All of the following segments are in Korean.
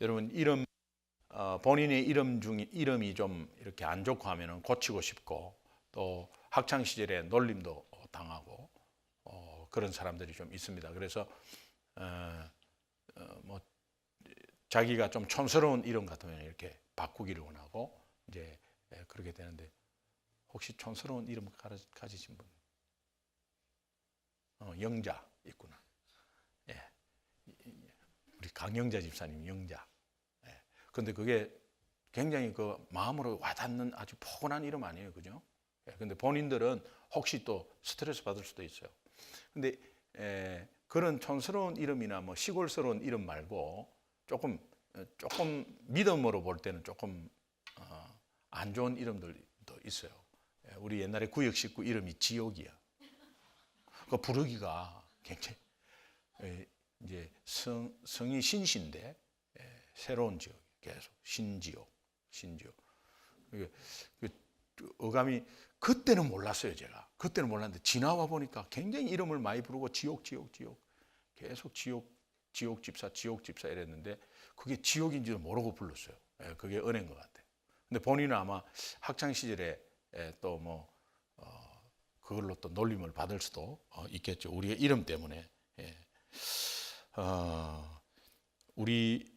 여러분 본인의 이름이 좀 이렇게 안 좋고 하면은 고치고 싶고 또 학창 시절에 놀림도 당하고 그런 사람들이 좀 있습니다. 그래서 뭐 자기가 좀 촌스러운 이름 같으면 이렇게 바꾸기를 원하고 이제 그렇게 되는데 혹시 촌스러운 이름 가지신 분? 영자 있구나. 예. 우리 강영자 집사님 영자. 예. 근데 그게 굉장히 그 마음으로 와닿는 아주 포근한 이름 아니에요, 그죠? 예. 근데 본인들은 혹시 또 스트레스 받을 수도 있어요. 근데 그런 촌스러운 이름이나 뭐 시골스러운 이름 말고 조금 믿음으로 볼 때는 조금 안 좋은 이름들도 있어요. 예. 우리 옛날에 구역 식구 이름이 지옥이야. 그 부르기가 굉장히 이제 성이 신시인데 새로운 지역 계속 신지옥. 어감이 그때는 몰랐어요. 제가 그때는 몰랐는데 지나와 보니까 굉장히 이름을 많이 부르고 지옥 계속 지옥 집사 이랬는데 그게 지옥인지도 모르고 불렀어요. 그게 은혜인 것 같아요. 근데 본인은 아마 학창 시절에 또 뭐 그걸로 또 놀림을 받을 수도 있겠죠. 우리의 이름 때문에. 우리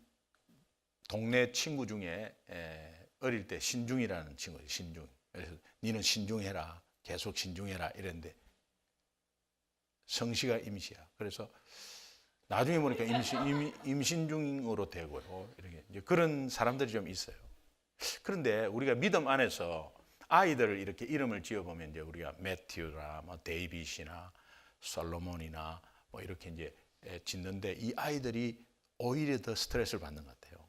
동네 친구 중에 어릴 때 신중이라는 친구예요. 신중. 그래서 니는 신중해라. 계속 신중해라 이랬는데 성씨가 임시야. 그래서 나중에 보니까 임신중으로 되고요. 이렇게 이제 그런 사람들이 좀 있어요. 그런데 우리가 믿음 안에서 아이들을 이렇게 이름을 지어보면 이제 우리가 매튜나 뭐 데이빗이나 솔로몬이나 뭐 이렇게 이제 짓는데 이 아이들이 오히려 더 스트레스를 받는 것 같아요.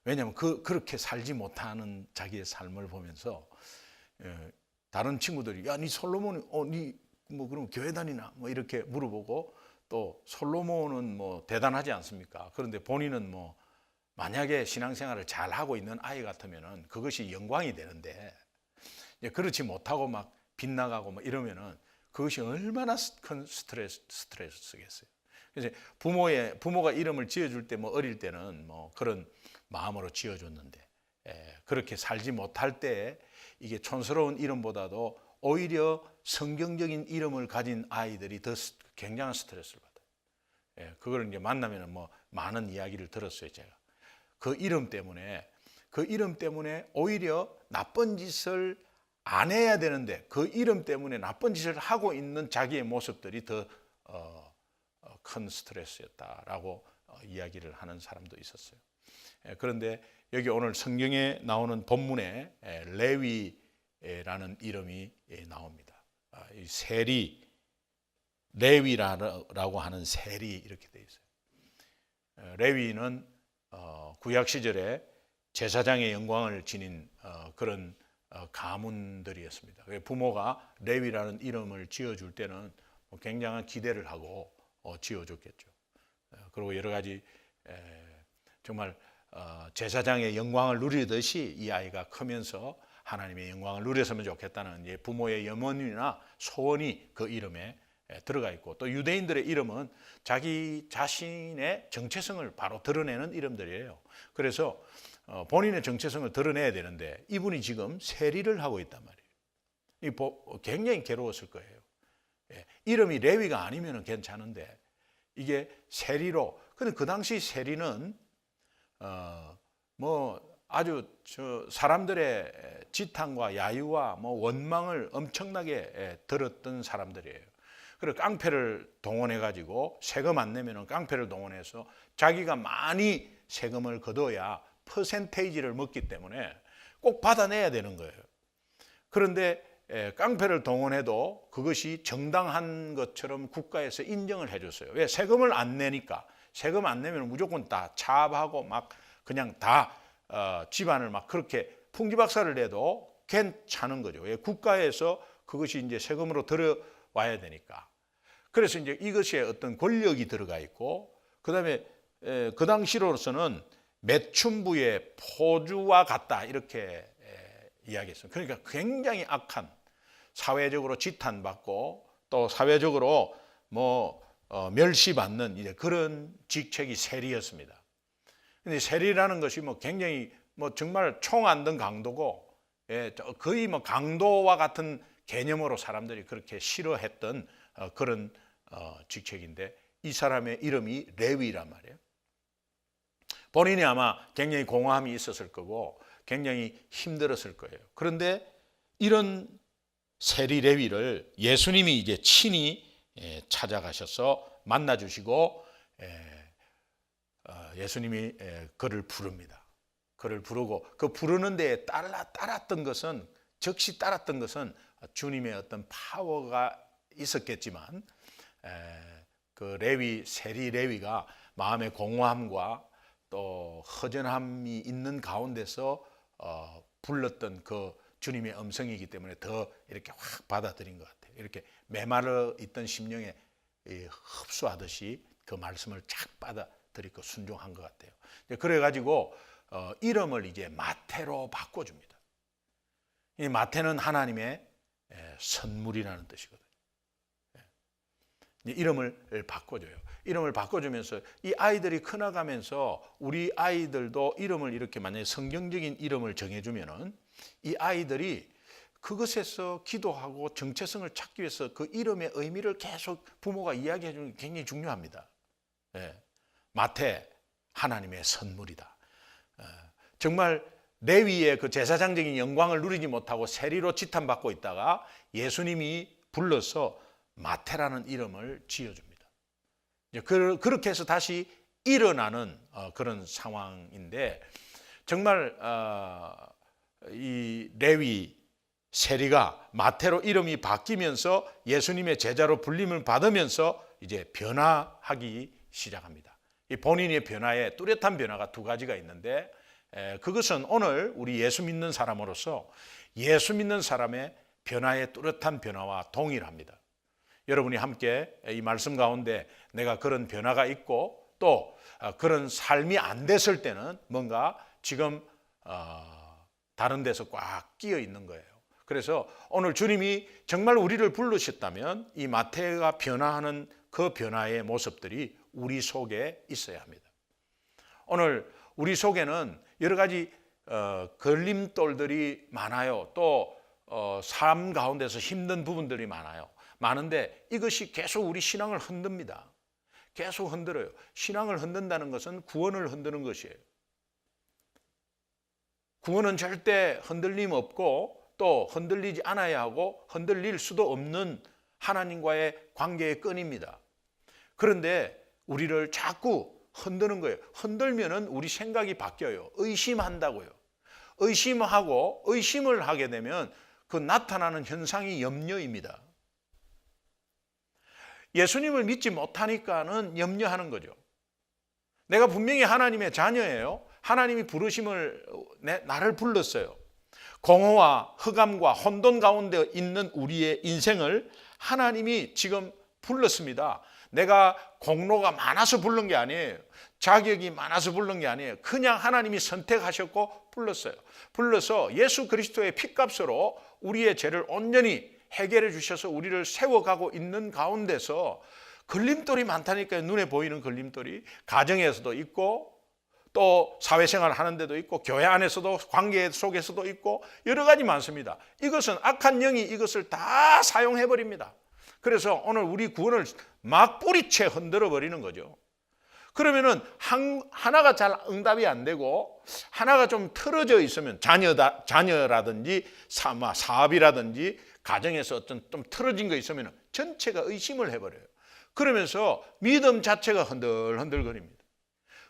왜냐하면 그렇게 살지 못하는 자기의 삶을 보면서 다른 친구들이 야, 니 솔로몬이 니 뭐 그럼 교회 다니나 뭐 이렇게 물어보고 또 솔로몬은 뭐 대단하지 않습니까? 그런데 본인은 뭐 만약에 신앙생활을 잘 하고 있는 아이 같으면은 그것이 영광이 되는데 그렇지 못하고 막 빗나가고 뭐 이러면은 그것이 얼마나 큰 스트레스겠어요. 그래서 부모가 이름을 지어줄 때 뭐 어릴 때는 뭐 그런 마음으로 지어줬는데 그렇게 살지 못할 때 이게 촌스러운 이름보다도 오히려 성경적인 이름을 가진 아이들이 더 굉장한 스트레스를 받아요. 그걸 이제 만나면은 뭐 많은 이야기를 들었어요, 제가. 그 이름 때문에 오히려 나쁜 짓을 안 해야 되는데 그 이름 때문에 나쁜 짓을 하고 있는 자기의 모습들이 더 큰 스트레스였다라고 이야기를 하는 사람도 있었어요. 그런데 여기 오늘 성경에 나오는 본문에 레위라는 이름이 나옵니다. 이 세리, 레위라고 하는 세리 이렇게 되어 있어요. 레위는 구약 시절에 제사장의 영광을 지닌 그런 가문들이었습니다. 부모가 레위라는 이름을 지어줄 때는 굉장한 기대를 하고 지어줬겠죠. 그리고 여러 가지 정말 제사장의 영광을 누리듯이 이 아이가 크면서 하나님의 영광을 누렸으면 좋겠다는 부모의 염원이나 소원이 그 이름에 들어가 있고 또 유대인들의 이름은 자기 자신의 정체성을 바로 드러내는 이름들이에요. 그래서 본인의 정체성을 드러내야 되는데 이분이 지금 세리를 하고 있단 말이에요. 굉장히 괴로웠을 거예요. 이름이 레위가 아니면 괜찮은데 이게 세리로. 근데 그 당시 세리는 뭐 아주 사람들의 지탄과 야유와 뭐 원망을 엄청나게 들었던 사람들이에요. 그리고 깡패를 동원해 가지고 세금 안 내면은 깡패를 동원해서 자기가 많이 세금을 거둬야 퍼센테이지를 먹기 때문에 꼭 받아내야 되는 거예요. 그런데 깡패를 동원해도 그것이 정당한 것처럼 국가에서 인정을 해줬어요. 왜? 세금을 안 내니까. 세금 안 내면 무조건 다 차압하고 막 그냥 다 집안을 막 그렇게 풍지박살을 내도 괜찮은 거죠. 왜? 국가에서 그것이 이제 세금으로 들어와야 되니까. 그래서 이제 이것에 어떤 권력이 들어가 있고, 그 다음에 그 당시로서는 매춘부의 포주와 같다 이렇게 이야기했어요. 그러니까 굉장히 악한, 사회적으로 지탄받고 또 사회적으로 뭐 멸시받는 이제 그런 직책이 세리였습니다. 근데 세리라는 것이 뭐 굉장히 뭐 정말 총 안 든 강도고, 예, 거의 뭐 강도와 같은 개념으로 사람들이 그렇게 싫어했던 그런 직책인데, 이 사람의 이름이 레위란 말이에요. 본인이 아마 굉장히 공허함이 있었을 거고 굉장히 힘들었을 거예요. 그런데 이런 세리 레위를 예수님이 이제 친히 찾아가셔서 만나주시고 예수님이 그를 부릅니다. 그를 부르고 그 부르는 데에 따랐던 것은, 즉시 따랐던 것은 주님의 어떤 파워가 있었겠지만, 그 세리 레위가 마음의 공허함과 또 허전함이 있는 가운데서 불렀던 그 주님의 음성이기 때문에 더 이렇게 확 받아들인 것 같아요. 이렇게 메말라 있던 심령에 흡수하듯이 그 말씀을 착 받아들이고 순종한 것 같아요. 그래가지고 이름을 이제 마태로 바꿔줍니다. 이 마태는 하나님의 선물이라는 뜻이거든요. 이름을 바꿔줘요. 이름을 바꿔주면서 이 아이들이 커나가면서 우리 아이들도 이름을 이렇게 만약에 성경적인 이름을 정해주면은 이 아이들이 그것에서 기도하고 정체성을 찾기 위해서 그 이름의 의미를 계속 부모가 이야기해 주는 게 굉장히 중요합니다. 마태, 하나님의 선물이다. 정말 레위의 그 제사장적인 영광을 누리지 못하고 세리로 지탄받고 있다가 예수님이 불러서 마태라는 이름을 지어줍니다. 그렇게 해서 다시 일어나는 그런 상황인데, 정말 이 레위 세리가 마태로 이름이 바뀌면서 예수님의 제자로 불림을 받으면서 이제 변화하기 시작합니다. 이 본인의 변화에 뚜렷한 변화가 두 가지가 있는데, 그것은 오늘 우리 예수 믿는 사람으로서 예수 믿는 사람의 변화의 뚜렷한 변화와 동일합니다. 여러분이 함께 이 말씀 가운데 내가 그런 변화가 있고 또 그런 삶이 안 됐을 때는 뭔가 지금 다른 데서 꽉 끼어 있는 거예요. 그래서 오늘 주님이 정말 우리를 부르셨다면 이 마태가 변화하는 그 변화의 모습들이 우리 속에 있어야 합니다. 오늘 우리 속에는 여러 가지 걸림돌들이 많아요. 또 삶 가운데서 힘든 부분들이 많은데 이것이 계속 우리 신앙을 흔듭니다. 계속 흔들어요. 신앙을 흔든다는 것은 구원을 흔드는 것이에요. 구원은 절대 흔들림 없고 또 흔들리지 않아야 하고 흔들릴 수도 없는 하나님과의 관계의 끈입니다. 그런데 우리를 자꾸 흔드는 거예요. 흔들면은 우리 생각이 바뀌어요. 의심한다고요. 의심을 하게 되면 그 나타나는 현상이 염려입니다. 예수님을 믿지 못하니까는 염려하는 거죠. 내가 분명히 하나님의 자녀예요. 하나님이 부르심을 나를 불렀어요. 공허와 흑암과 혼돈 가운데 있는 우리의 인생을 하나님이 지금 불렀습니다. 내가 공로가 많아서 부른 게 아니에요. 자격이 많아서 부른 게 아니에요. 그냥 하나님이 선택하셨고 불렀어요. 불러서 예수 그리스도의 피값으로 우리의 죄를 온전히 해결해 주셔서 우리를 세워가고 있는 가운데서 걸림돌이 많다니까요. 눈에 보이는 걸림돌이 가정에서도 있고 또 사회생활 하는 데도 있고 교회 안에서도 관계 속에서도 있고 여러 가지 많습니다. 이것은 악한 영이 이것을 다 사용해 버립니다. 그래서 오늘 우리 구원을 막 뿌리채 흔들어 버리는 거죠. 그러면은 하나가 잘 응답이 안 되고 하나가 좀 틀어져 있으면 자녀라든지 사업이라든지 가정에서 어떤 좀 틀어진 거 있으면 전체가 의심을 해버려요. 그러면서 믿음 자체가 흔들흔들거립니다.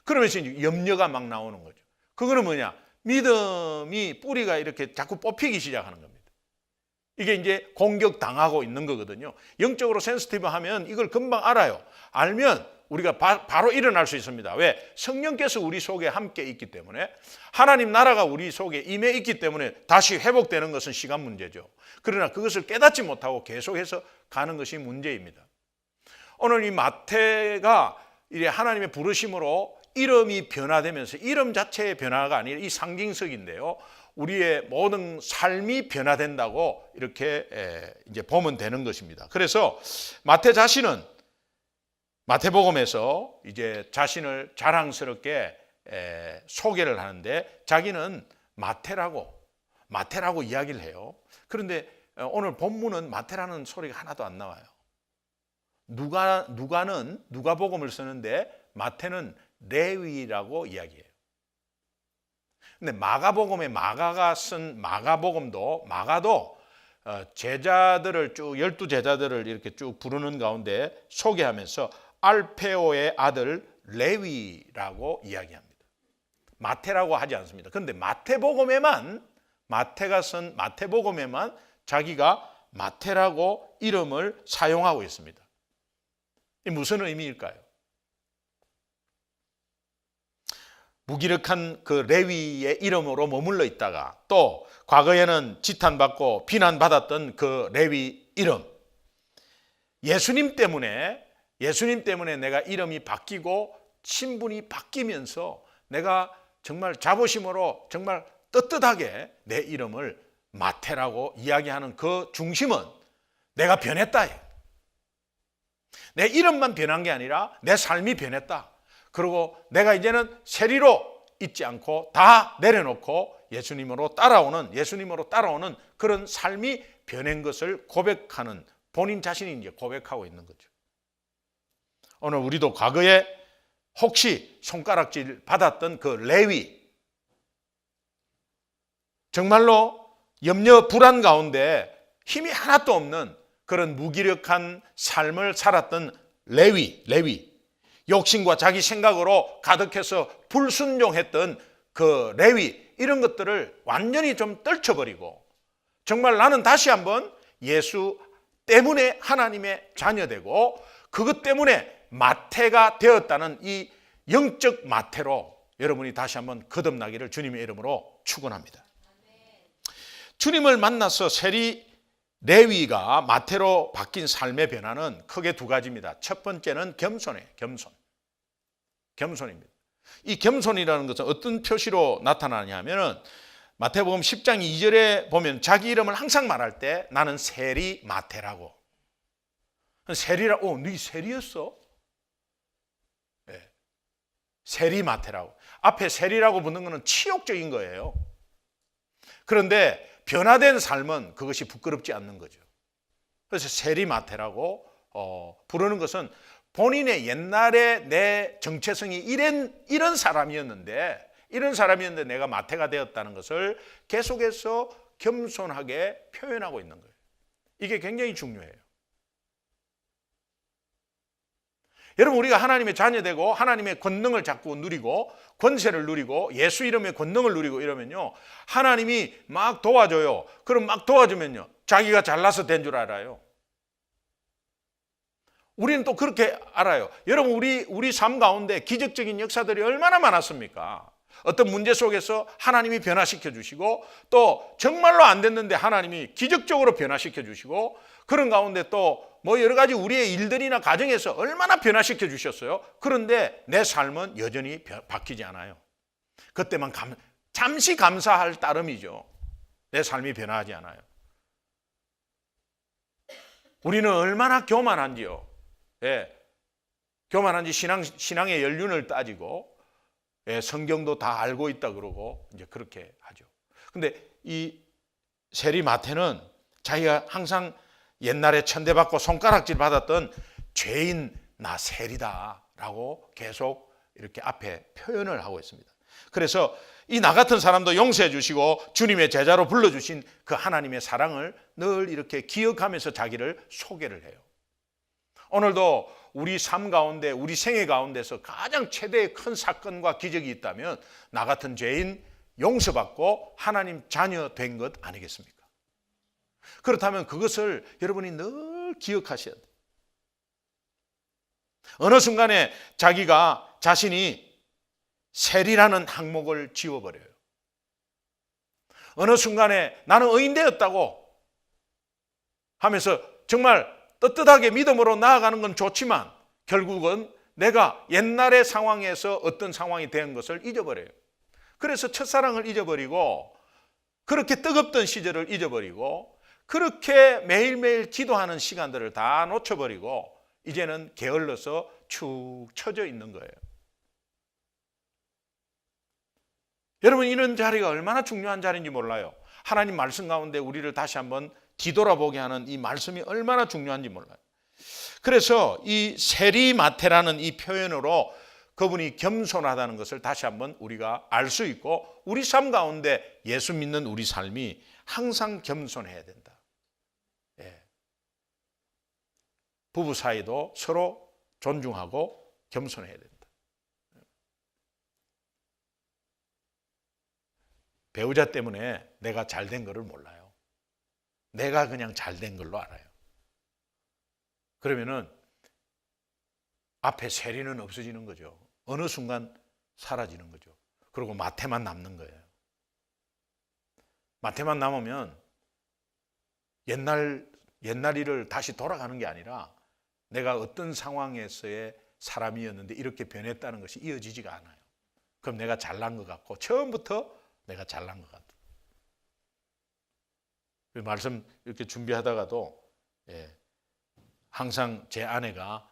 그러면서 이제 염려가 막 나오는 거죠. 그거는 뭐냐? 믿음이 뿌리가 이렇게 자꾸 뽑히기 시작하는 겁니다. 이게 이제 공격당하고 있는 거거든요. 영적으로 센시티브하면 이걸 금방 알아요. 알면 우리가 바로 일어날 수 있습니다. 왜? 성령께서 우리 속에 함께 있기 때문에, 하나님 나라가 우리 속에 임해 있기 때문에 다시 회복되는 것은 시간 문제죠. 그러나 그것을 깨닫지 못하고 계속해서 가는 것이 문제입니다. 오늘 이 마태가 이제 하나님의 부르심으로 이름이 변화되면서, 이름 자체의 변화가 아니라 이 상징석인데요, 우리의 모든 삶이 변화된다고 이렇게 이제 보면 되는 것입니다. 그래서 마태 자신은 마태복음에서 이제 자신을 자랑스럽게 소개를 하는데 자기는 마태라고 이야기를 해요. 그런데 오늘 본문은 마태라는 소리가 하나도 안 나와요. 누가는 누가복음을 쓰는데 마태는 레위라고 이야기해요. 근데 마가복음에 마가가 쓴 마가도 제자들을 쭉 12제자들을 이렇게 쭉 부르는 가운데 소개하면서 알페오의 아들 레위라고 이야기합니다. 마태라고 하지 않습니다. 그런데 마태가 쓴 마태복음에만 자기가 마태라고 이름을 사용하고 있습니다. 이 무슨 의미일까요? 무기력한 그 레위의 이름으로 머물러 있다가 또 과거에는 지탄받고 비난받았던 그 레위 이름, 예수님 때문에 내가 이름이 바뀌고 신분이 바뀌면서 내가 정말 자부심으로 정말 떳떳하게 내 이름을 마태라고 이야기하는 그 중심은 내가 변했다. 내 이름만 변한 게 아니라 내 삶이 변했다. 그리고 내가 이제는 세리로 있지 않고 다 내려놓고 예수님으로 따라오는 그런 삶이 변한 것을 고백하는, 본인 자신이 이제 고백하고 있는 거죠. 오늘 우리도 과거에 혹시 손가락질 받았던 그 레위, 정말로 염려 불안 가운데 힘이 하나도 없는 그런 무기력한 삶을 살았던 레위, 욕심과 자기 생각으로 가득해서 불순종했던 그 레위, 이런 것들을 완전히 좀 떨쳐버리고 정말 나는 다시 한번 예수 때문에 하나님의 자녀되고 그것 때문에 마태가 되었다는 이 영적 마태로 여러분이 다시 한번 거듭나기를 주님의 이름으로 축원합니다. 주님을 만나서 세리 레위가 마태로 바뀐 삶의 변화는 크게 두 가지입니다. 첫 번째는 겸손입니다. 이 겸손이라는 것은 어떤 표시로 나타나냐 하면은 마태복음 10장 2절에 보면 자기 이름을 항상 말할 때 나는 세리 마태라고. 네 세리였어? 네. 세리 마태라고. 앞에 세리라고 붙는 것은 치욕적인 거예요. 그런데 변화된 삶은 그것이 부끄럽지 않는 거죠. 그래서 세리마태라고 부르는 것은 본인의 옛날에 내 정체성이 이런 사람이었는데 내가 마태가 되었다는 것을 계속해서 겸손하게 표현하고 있는 거예요. 이게 굉장히 중요해요. 여러분, 우리가 하나님의 자녀되고 하나님의 권능을 자꾸 누리고 권세를 누리고 예수 이름의 권능을 누리고 이러면요, 하나님이 막 도와줘요. 그럼 막 도와주면요, 자기가 잘나서 된 줄 알아요. 우리는 또 그렇게 알아요. 여러분, 우리 삶 가운데 기적적인 역사들이 얼마나 많았습니까? 어떤 문제 속에서 하나님이 변화시켜 주시고 또 정말로 안 됐는데 하나님이 기적적으로 변화시켜 주시고 그런 가운데 또 뭐 여러 가지 우리의 일들이나 가정에서 얼마나 변화시켜 주셨어요. 그런데 내 삶은 여전히 바뀌지 않아요. 그때만 잠시 감사할 따름이죠. 내 삶이 변화하지 않아요. 우리는 얼마나 교만한지요. 예, 교만한지 신앙의 연륜을 따지고 성경도 다 알고 있다 그러고 이제 그렇게 하죠. 근데 이 세리 마태는 자기가 항상 옛날에 천대받고 손가락질 받았던 죄인 나 세리다라고 계속 이렇게 앞에 표현을 하고 있습니다. 그래서 이 나 같은 사람도 용서해 주시고 주님의 제자로 불러주신 그 하나님의 사랑을 늘 이렇게 기억하면서 자기를 소개를 해요. 오늘도 우리 삶 가운데, 우리 생애 가운데서 가장 최대의 큰 사건과 기적이 있다면 나 같은 죄인 용서받고 하나님 자녀 된 것 아니겠습니까? 그렇다면 그것을 여러분이 늘 기억하셔야 돼요. 어느 순간에 자신이 세리라는 항목을 지워버려요. 어느 순간에 나는 의인 되었다고 하면서 정말 떳떳하게 믿음으로 나아가는 건 좋지만 결국은 내가 옛날의 상황에서 어떤 상황이 된 것을 잊어버려요. 그래서 첫사랑을 잊어버리고 그렇게 뜨겁던 시절을 잊어버리고 그렇게 매일매일 기도하는 시간들을 다 놓쳐버리고 이제는 게을러서 축 처져 있는 거예요. 여러분, 이런 자리가 얼마나 중요한 자리인지 몰라요. 하나님 말씀 가운데 우리를 다시 한번 뒤돌아보게 하는 이 말씀이 얼마나 중요한지 몰라요. 그래서 이 세리마태라는 이 표현으로 그분이 겸손하다는 것을 다시 한번 우리가 알 수 있고, 우리 삶 가운데 예수 믿는 우리 삶이 항상 겸손해야 된다. 예. 부부 사이도 서로 존중하고 겸손해야 된다. 배우자 때문에 내가 잘된 것을 몰라요. 내가 그냥 잘된 걸로 알아요. 그러면은 앞에 세리는 없어지는 거죠. 어느 순간 사라지는 거죠. 그리고 마태만 남는 거예요. 마태만 남으면 옛날 일을 다시 돌아가는 게 아니라 내가 어떤 상황에서의 사람이었는데 이렇게 변했다는 것이 이어지지가 않아요. 그럼 내가 잘난 것 같고, 처음부터 내가 잘난 것 같아요. 말씀 이렇게 준비하다가도 항상 제 아내가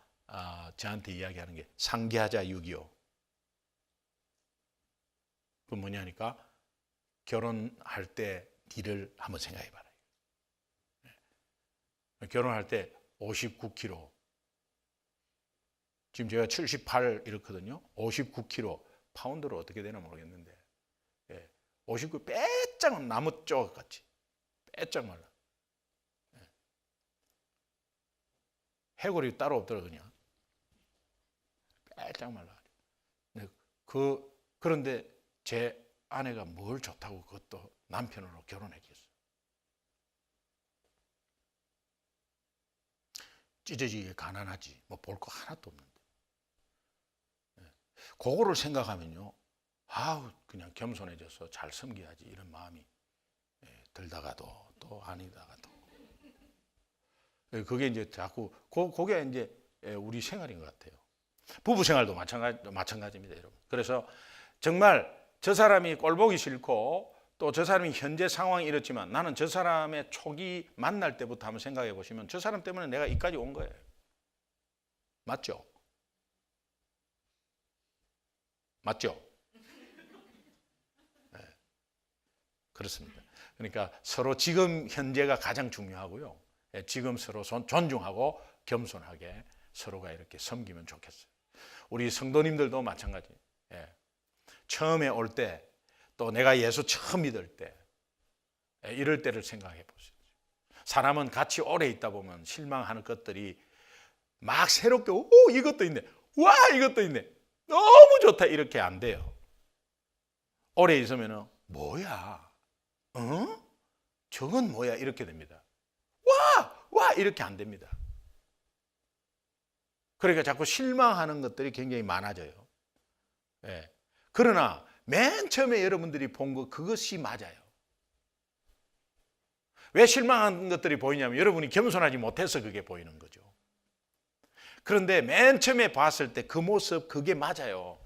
저한테 이야기하는 게 상계하자 6.25. 그 뭐냐니까, 결혼할 때 니를 한번 생각해 봐라. 결혼할 때 59kg, 지금 제가 78 이렇거든요. 59kg, 파운드로 어떻게 되나 모르겠는데 59 빼짝 나무 쪽 같이 빼짝 말라. 해골이 따로 없더라 그냥. 빼짝 말라. 그런데 제 아내가 뭘 좋다고 그것도 남편으로 결혼했겠어요. 찢어지게 가난하지, 뭐 볼 거 하나도 없는데. 그거를 생각하면요, 그냥 겸손해져서 잘 섬겨야지 이런 마음이 들다가도 또 아니다가도. 그게 이제 자꾸 그게 이제 우리 생활인 것 같아요. 부부 생활도 마찬가지입니다, 여러분. 그래서 정말 저 사람이 꼴보기 싫고 또 저 사람이 현재 상황이 이렇지만 나는 저 사람의 초기 만날 때부터 한번 생각해 보시면 저 사람 때문에 내가 이까지 온 거예요. 맞죠? 맞죠? 네, 그렇습니다. 그러니까 서로 지금 현재가 가장 중요하고요. 지금 서로 존중하고 겸손하게 서로가 이렇게 섬기면 좋겠어요. 우리 성도님들도 마찬가지. 처음에 올 때, 또 내가 예수 처음 믿을 때, 이럴 때를 생각해 보세요. 사람은 같이 오래 있다 보면 실망하는 것들이 막 새롭게, 이것도 있네, 와, 이것도 있네, 너무 좋다, 이렇게 안 돼요. 오래 있으면 뭐야, 저건 뭐야, 이렇게 됩니다. 와, 이렇게 안 됩니다. 그러니까 자꾸 실망하는 것들이 굉장히 많아져요. 그러나 맨 처음에 여러분들이 본 그것이 맞아요. 왜 실망한 것들이 보이냐면 여러분이 겸손하지 못해서 그게 보이는 거죠. 그런데 맨 처음에 봤을 때 그 모습, 그게 맞아요.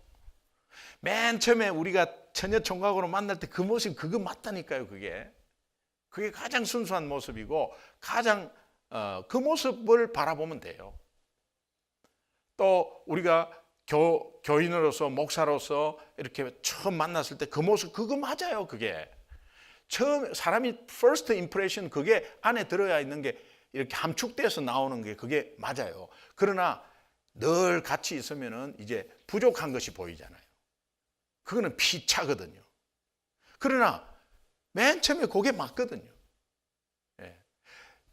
맨 처음에 우리가 처녀 총각으로 만날 때 그 모습, 그거 맞다니까요. 그게 가장 순수한 모습이고 가장 그 모습을 바라보면 돼요. 또 우리가 교인으로서, 목사로서 이렇게 처음 만났을 때 그 모습, 그거 맞아요. 그게 처음 사람이 first impression, 그게 안에 들어야 있는 게 이렇게 함축돼서 나오는 게 그게 맞아요. 그러나 늘 같이 있으면은 이제 부족한 것이 보이잖아요. 그거는 피차거든요. 그러나 맨 처음에 그게 맞거든요.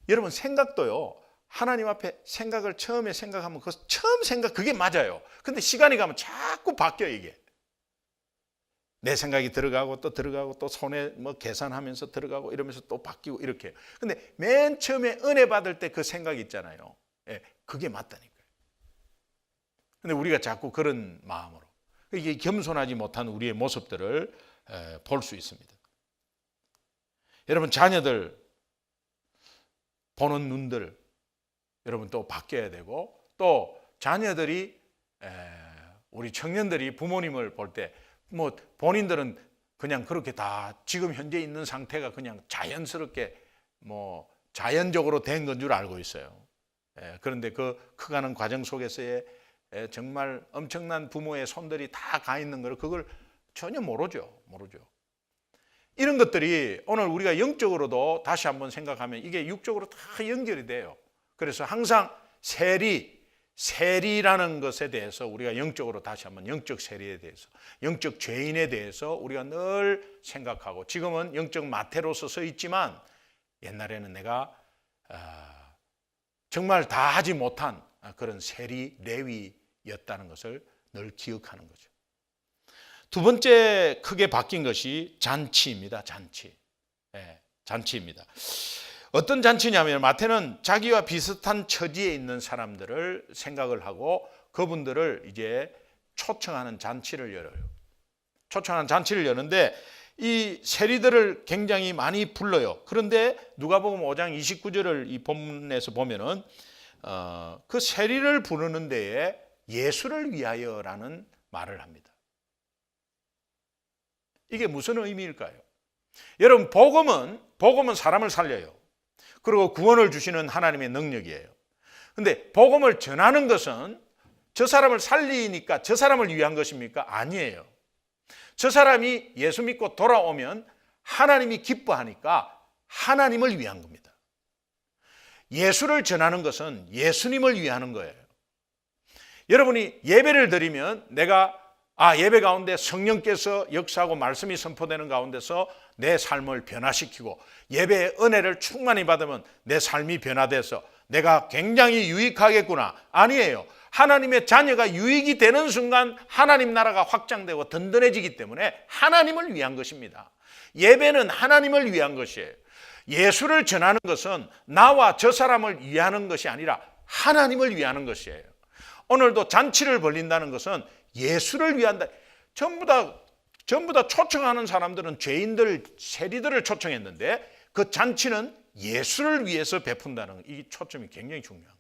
여러분, 생각도요, 하나님 앞에 생각을 처음에 생각하면 그 처음 생각, 그게 맞아요. 근데 시간이 가면 자꾸 바뀌어요. 이게 내 생각이 들어가고 또 들어가고 또 손에 뭐 계산하면서 들어가고 이러면서 또 바뀌고 이렇게. 근데 맨 처음에 은혜 받을 때 그 생각이 있잖아요. 그게 맞다니까요. 근데 우리가 자꾸 그런 마음으로, 이게 겸손하지 못한 우리의 모습들을 볼 수 있습니다. 여러분, 자녀들 보는 눈들, 여러분 또 바뀌어야 되고, 또 자녀들이, 우리 청년들이 부모님을 볼 때 뭐 본인들은 그냥 그렇게 다 지금 현재 있는 상태가 그냥 자연스럽게 뭐 자연적으로 된 건 줄 알고 있어요. 그런데 그 커가는 과정 속에서의 정말 엄청난 부모의 손들이 다 가 있는 걸, 그걸 전혀 모르죠. 이런 것들이 오늘 우리가 영적으로도 다시 한번 생각하면 이게 육적으로 다 연결이 돼요. 그래서 항상 세리라는 것에 대해서 우리가 영적으로 다시 한번 영적 세리에 대해서, 영적 죄인에 대해서 우리가 늘 생각하고, 지금은 영적 마태로서 서 있지만 옛날에는 내가 정말 다 하지 못한 그런 세리 레위였다는 것을 늘 기억하는 거죠. 두 번째 크게 바뀐 것이 잔치입니다. 잔치입니다. 어떤 잔치냐면 마태는 자기와 비슷한 처지에 있는 사람들을 생각을 하고 그분들을 이제 초청하는 잔치를 열어요. 초청하는 잔치를 여는데 이 세리들을 굉장히 많이 불러요. 그런데 누가복음 5장 29절을 이 본문에서 보면은 그 세리를 부르는 데에 예수를 위하여라는 말을 합니다. 이게 무슨 의미일까요? 여러분, 복음은 사람을 살려요. 그리고 구원을 주시는 하나님의 능력이에요. 근데 복음을 전하는 것은 저 사람을 살리니까 저 사람을 위한 것입니까? 아니에요. 저 사람이 예수 믿고 돌아오면 하나님이 기뻐하니까 하나님을 위한 겁니다. 예수를 전하는 것은 예수님을 위하는 거예요. 여러분이 예배를 드리면 내가 예배 가운데 성령께서 역사하고 말씀이 선포되는 가운데서 내 삶을 변화시키고 예배의 은혜를 충만히 받으면 내 삶이 변화돼서 내가 굉장히 유익하겠구나. 아니에요. 하나님의 자녀가 유익이 되는 순간 하나님 나라가 확장되고 든든해지기 때문에 하나님을 위한 것입니다. 예배는 하나님을 위한 것이에요. 예수를 전하는 것은 나와 저 사람을 위하는 것이 아니라 하나님을 위하는 것이에요. 오늘도 잔치를 벌린다는 것은 예수를 위한다. 전부 다 초청하는 사람들은 죄인들, 세리들을 초청했는데 그 잔치는 예수를 위해서 베푼다는 이 초점이 굉장히 중요한 거예요.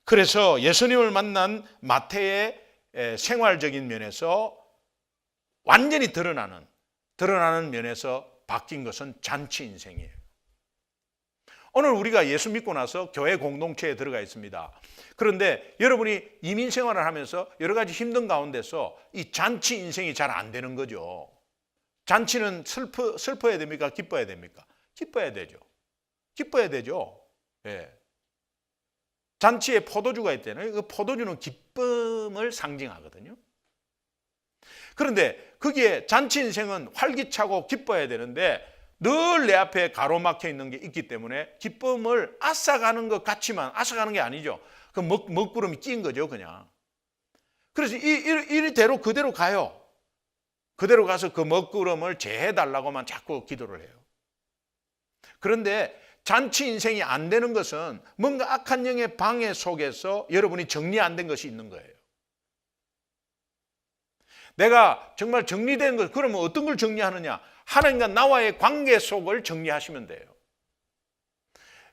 그래서 예수님을 만난 마태의 생활적인 면에서 완전히 드러나는 면에서 바뀐 것은 잔치 인생이에요. 오늘 우리가 예수 믿고 나서 교회 공동체에 들어가 있습니다. 그런데 여러분이 이민 생활을 하면서 여러 가지 힘든 가운데서 이 잔치 인생이 잘 안 되는 거죠. 잔치는 슬퍼야 됩니까? 기뻐야 됩니까? 기뻐야 되죠. 예. 잔치에 포도주가 있잖아요. 그 포도주는 기쁨을 상징하거든요. 그런데 거기에 잔치 인생은 활기차고 기뻐야 되는데 늘 내 앞에 가로막혀 있는 게 있기 때문에 기쁨을 앗아가는 것 같지만 앗아가는 게 아니죠. 그 먹구름이 낀 거죠, 그냥. 그래서 이대로 그대로 가요. 그대로 가서 그 먹구름을 제해달라고만 자꾸 기도를 해요. 그런데 잔치 인생이 안 되는 것은 뭔가 악한 영의 방해 속에서 여러분이 정리 안 된 것이 있는 거예요. 내가 정말 정리된 것, 그러면 어떤 걸 정리하느냐? 하나님과 나와의 관계 속을 정리하시면 돼요.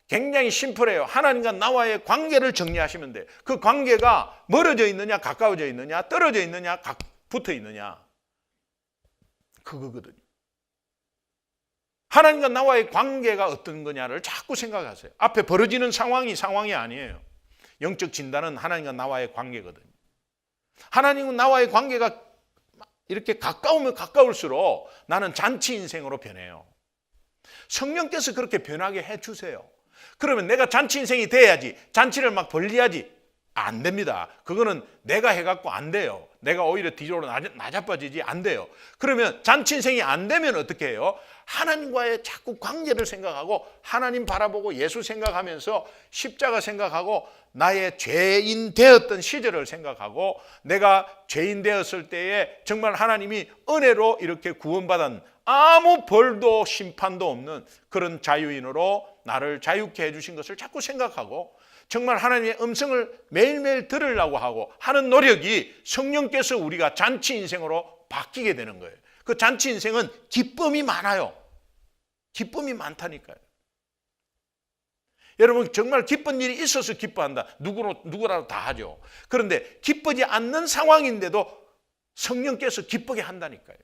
굉장히 심플해요. 하나님과 나와의 관계를 정리하시면 돼요. 그 관계가 멀어져 있느냐, 가까워져 있느냐, 떨어져 있느냐, 붙어 있느냐. 그거거든요. 하나님과 나와의 관계가 어떤 거냐를 자꾸 생각하세요. 앞에 벌어지는 상황이 아니에요. 영적 진단은 하나님과 나와의 관계거든요. 하나님과 나와의 관계가 이렇게 가까우면 가까울수록 나는 잔치 인생으로 변해요. 성령께서 그렇게 변하게 해주세요. 그러면 내가 잔치 인생이 돼야지, 잔치를 막 벌려야지. 안 됩니다. 그거는 내가 해갖고 안 돼요. 내가 오히려 뒤로 나자빠지지 안 돼요. 그러면 잔치 인생이 안 되면 어떻게 해요? 하나님과의 자꾸 관계를 생각하고 하나님 바라보고 예수 생각하면서 십자가 생각하고 나의 죄인 되었던 시절을 생각하고 내가 죄인 되었을 때에 정말 하나님이 은혜로 이렇게 구원받은 아무 벌도 심판도 없는 그런 자유인으로 나를 자유케 해주신 것을 자꾸 생각하고 정말 하나님의 음성을 매일매일 들으려고 하고 하는 노력이 성령께서 우리가 잔치 인생으로 바뀌게 되는 거예요. 그 잔치 인생은 기쁨이 많아요. 기쁨이 많다니까요. 여러분 정말 기쁜 일이 있어서 기뻐한다. 누구라도 다 하죠. 그런데 기쁘지 않는 상황인데도 성령께서 기쁘게 한다니까요.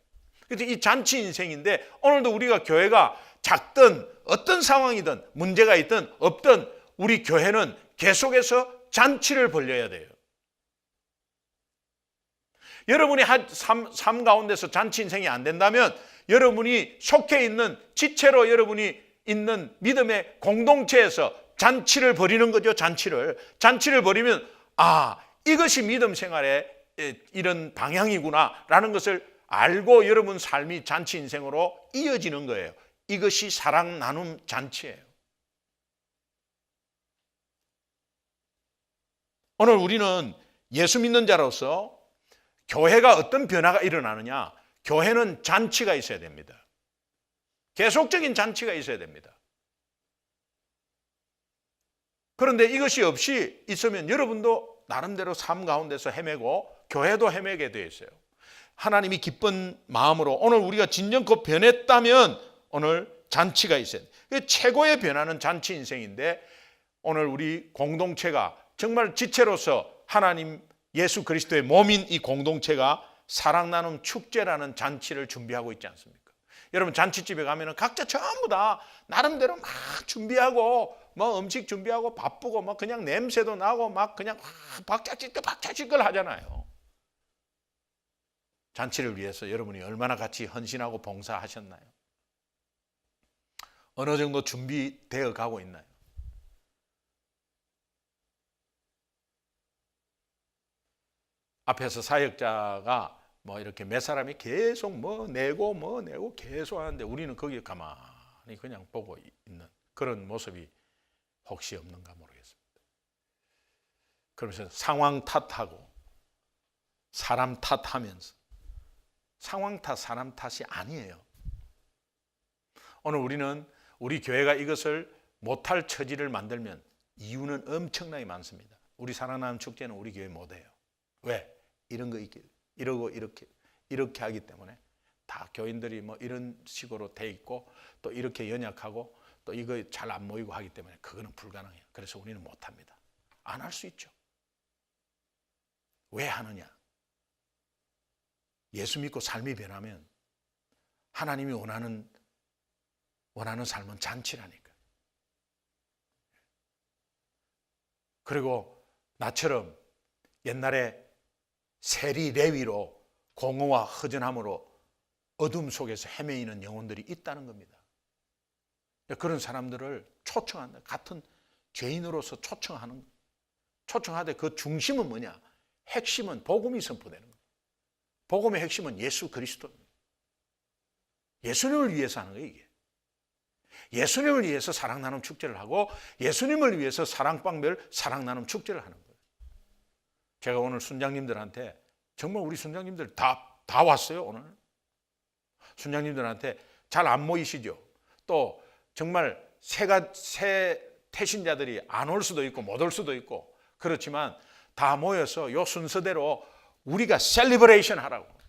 그래서 이 잔치 인생인데 오늘도 우리가 교회가 작든 어떤 상황이든 문제가 있든 없든 우리 교회는 계속해서 잔치를 벌려야 돼요. 여러분이 삶 가운데서 잔치 인생이 안 된다면 여러분이 속해 있는 지체로 여러분이 있는 믿음의 공동체에서 잔치를 벌이는 거죠. 잔치를 벌이면 이것이 믿음 생활의 이런 방향이구나라는 것을 알고 여러분 삶이 잔치 인생으로 이어지는 거예요. 이것이 사랑 나눔 잔치예요. 오늘 우리는 예수 믿는 자로서 교회가 어떤 변화가 일어나느냐? 교회는 잔치가 있어야 됩니다. 계속적인 잔치가 있어야 됩니다. 그런데 이것이 없이 있으면 여러분도 나름대로 삶 가운데서 헤매고 교회도 헤매게 되어 있어요. 하나님이 기쁜 마음으로 오늘 우리가 진정껏 변했다면 오늘 잔치가 있어야 돼요. 최고의 변화는 잔치 인생인데 오늘 우리 공동체가 정말 지체로서 하나님 예수 그리스도의 몸인 이 공동체가 사랑 나눔 축제라는 잔치를 준비하고 있지 않습니까? 여러분 잔치집에 가면은 각자 전부 다 나름대로 막 준비하고 뭐 음식 준비하고 바쁘고 뭐 그냥 냄새도 나고 막 그냥 박자질걸 하잖아요. 잔치를 위해서 여러분이 얼마나 같이 헌신하고 봉사하셨나요? 어느 정도 준비되어 가고 있나요? 앞에서 사역자가 뭐 이렇게 몇 사람이 계속 뭐 내고 계속 하는데 우리는 거기에 가만히 그냥 보고 있는 그런 모습이 혹시 없는가 모르겠습니다. 그러면서 상황 탓하고 사람 탓하면서 상황 탓, 사람 탓이 아니에요. 오늘 우리는 우리 교회가 이것을 못할 처지를 만들면 이유는 엄청나게 많습니다. 우리 사랑나눔 축제는 우리 교회 못해요. 왜? 이런 거 이러고 이렇게 하기 때문에 다 교인들이 뭐 이런 식으로 돼 있고 또 이렇게 연약하고 또 이거 잘 안 모이고 하기 때문에 그거는 불가능해요. 그래서 우리는 못합니다. 안 할 수 있죠. 왜 하느냐? 예수 믿고 삶이 변하면 하나님이 원하는 삶은 잔치라니까. 그리고 나처럼 옛날에 세리 레위로 공허와 허전함으로 어둠 속에서 헤매이는 영혼들이 있다는 겁니다. 그런 사람들을 초청한다. 같은 죄인으로서 초청하는 거예요. 초청하되 그 중심은 뭐냐? 핵심은 복음이 선포되는 거예요. 복음의 핵심은 예수 그리스도입니다. 예수님을 위해서 하는 거예요, 이게. 예수님을 위해서 사랑 나눔 축제를 하고 예수님을 위해서 사랑방별 사랑 나눔 축제를 하는 거예요. 제가 오늘 순장님들한테 정말 우리 순장님들 다 왔어요, 오늘. 순장님들한테 잘 안 모이시죠? 또 정말 새 태신자들이 안 올 수도 있고 못 올 수도 있고 그렇지만 다 모여서 요 순서대로 우리가 셀리브레이션 하라고.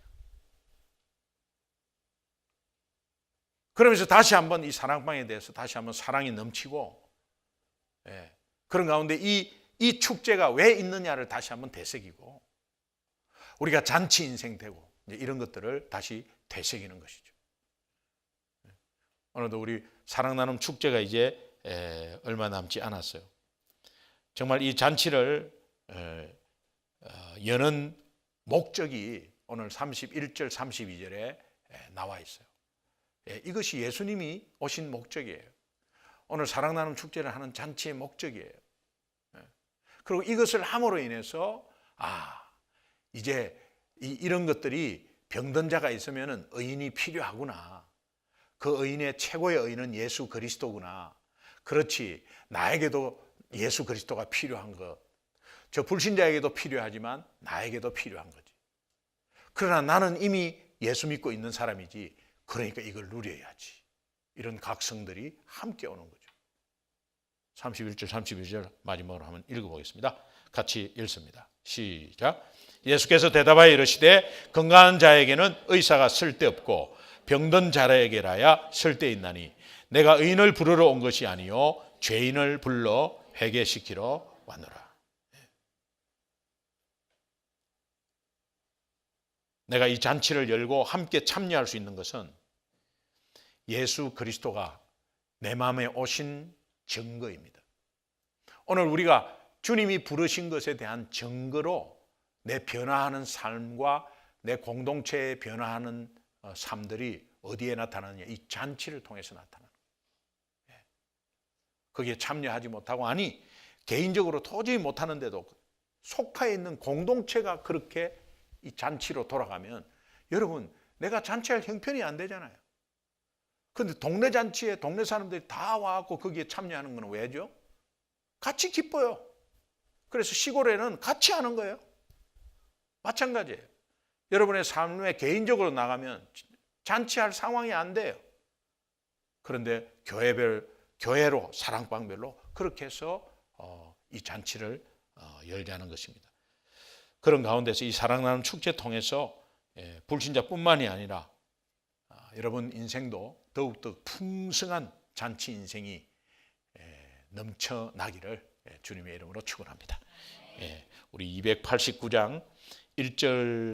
그러면서 다시 한번 이 사랑방에 대해서 다시 한번 사랑이 넘치고 그런 가운데 이 축제가 왜 있느냐를 다시 한번 되새기고 우리가 잔치 인생 되고 이런 것들을 다시 되새기는 것이죠. 오늘도 우리 사랑 나눔 축제가 이제 얼마 남지 않았어요. 정말 이 잔치를 여는 목적이 오늘 31절 32절에 나와 있어요. 이것이 예수님이 오신 목적이에요. 오늘 사랑 나눔 축제를 하는 잔치의 목적이에요. 그리고 이것을 함으로 인해서 이제 이런 것들이 병든 자가 있으면 의인이 필요하구나. 그 의인의 최고의 의인은 예수 그리스도구나. 그렇지, 나에게도 예수 그리스도가 필요한 것. 저 불신자에게도 필요하지만 나에게도 필요한 거지. 그러나 나는 이미 예수 믿고 있는 사람이지. 그러니까 이걸 누려야지. 이런 각성들이 함께 오는 거죠. 31절 32절 마지막으로 한번 읽어보겠습니다. 같이 읽습니다. 시작. 예수께서 대답하여 이르시되 건강한 자에게는 의사가 쓸데없고 병든 자에게라야 쓸데있나니 내가 의인을 부르러 온 것이 아니요 죄인을 불러 회개시키러 왔노라. 내가 이 잔치를 열고 함께 참여할 수 있는 것은 예수 그리스도가 내 마음에 오신 증거입니다. 오늘 우리가 주님이 부르신 것에 대한 증거로 내 변화하는 삶과 내 공동체에 변화하는 삶들이 어디에 나타나느냐? 이 잔치를 통해서 나타나는 거예요. 거기에 참여하지 못하고, 아니 개인적으로 도저히 못하는데도 속해 있는 공동체가 그렇게 이 잔치로 돌아가면, 여러분 내가 잔치할 형편이 안 되잖아요. 그런데 동네 잔치에 동네 사람들이 다 와갖고 거기에 참여하는 건 왜죠? 같이 기뻐요. 그래서 시골에는 같이 하는 거예요. 마찬가지예요. 여러분의 삶에 개인적으로 나가면 잔치할 상황이 안 돼요. 그런데 교회로 사랑방별로 그렇게 해서 이 잔치를 열자는 것입니다. 그런 가운데서 이 사랑나눔 축제 통해서 불신자뿐만이 아니라 여러분 인생도 더욱더 풍성한 잔치 인생이 넘쳐나기를 주님의 이름으로 축원합니다. 우리 289장 1절